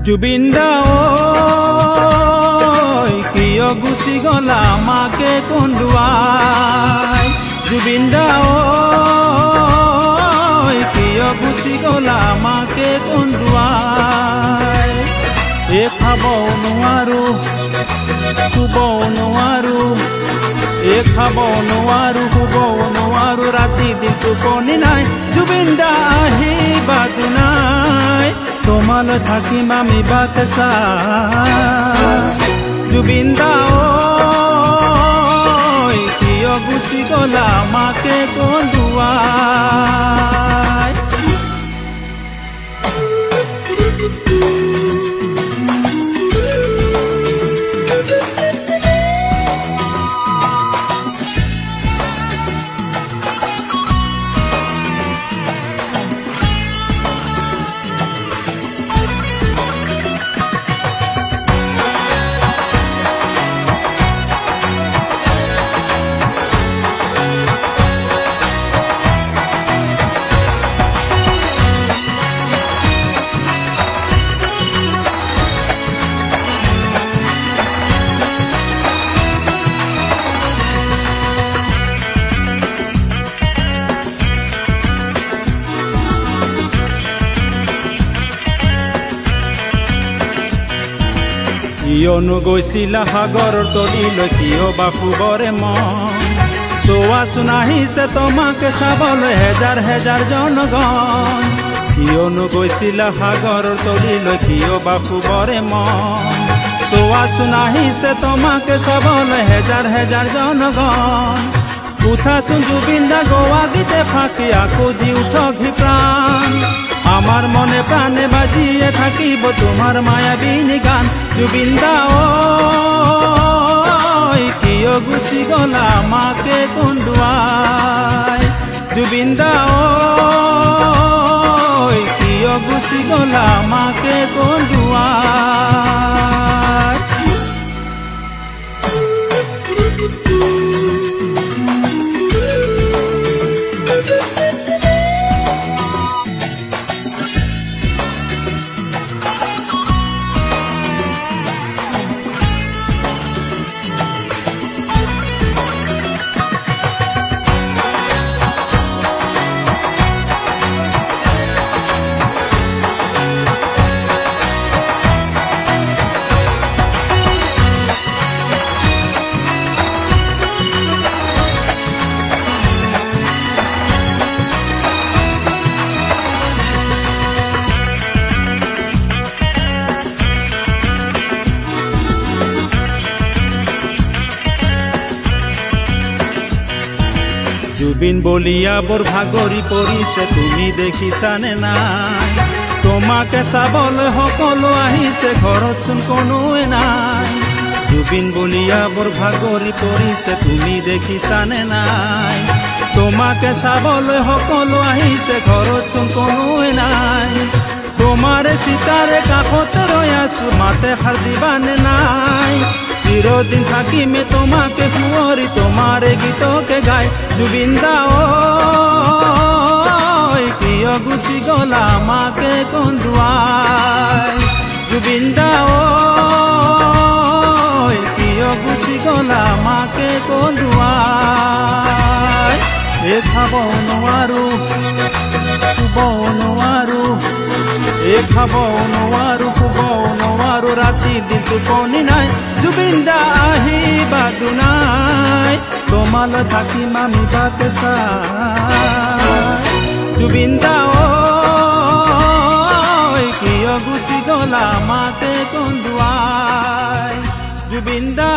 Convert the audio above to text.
জুবিন দা কিয় গুচি গলা আমাকে কন্দুৱাই। জুবিন দা কিয় গুচি গলা আমাকে কন্দুৱাই। খাবও নোৱাৰো শুবও নোৱাৰো, খাবও নোৱাৰো শুবও নোৱাৰো, ৰাতি দিন টোপনি নাই। জুবিন দা আহিবা দুনাই, তোমালৈ থাকিম আমি বাটে চাই। জুবিন দা কিয় গুচি গলা আমাকে কন্দুৱাই। কিয়নো গৈছিলা সাগৰৰ তলিলৈ, কিয় বা শুবৰে মন। চোৱাচোন আহিছে তোমাকে চাবলৈ হেজাৰ হেজাৰ জনগণ। কিয়নো গৈছিলা সাগৰৰ তলিলৈ, কিয় বা শুবৰে মন। চোৱাচোন আহিছে তোমাকে চাবলৈ হেজাৰ হেজাৰ জনগণ। উঠাচোন জুবিন দা গোৱা গীতে ফাঁকি, আকৌ জি উঠকি প্ৰাণ। আমাৰ মনে প্ৰাণে বাজিয়ে থাকিব তোমাৰ মায়াবিনী গান। জুবিন দা কিয় গুচি গলা আমাকে কন্দুৱাই। জুবিন দা কিয় গুচি গলা আমাকে কন্দুৱাই। জুবিন বলিয়া বৰ ভাগৰি পৰিছে, তুমি দেখিছানে নাই। তোমাকে চাবলৈ সকলো আহিছে, ঘৰতচোন কোনোৱে নাই। জুবিন বলিয়া বৰ ভাগৰি পৰিছে, তুমি দেখিছানে নাই। তোমাকে চাবলৈ সকলো আহিছে, ঘৰতচোন কোনোৱে নাই। তোমাৰে চিতাৰে কাষতে ৰৈ আছো, মাতে খাৰ দিবানে নাই। চিৰদিন থাকিমে তোমাকে কুঁৱৰী, তোমাৰে গীতকে গাই। জুবিন দা কিয় গুচি গলা আমাকে কন্দুৱাই। জুবিন দা কিয় গুচি গলা আমাকে কন্দুৱাই। খাবও নোৱাৰো শুবও নোৱাৰো, খাবও নোৱাৰো শুবও নোৱাৰো, ৰাতি দিন টোপনি নাই। জুবিন দা আহিবা দুনাই, তোমালৈ থাকিম আমি বাটে চাই। জুবিন দা কিয় গুচি গলা আমাকে কন্দুৱাই। জুবিন দা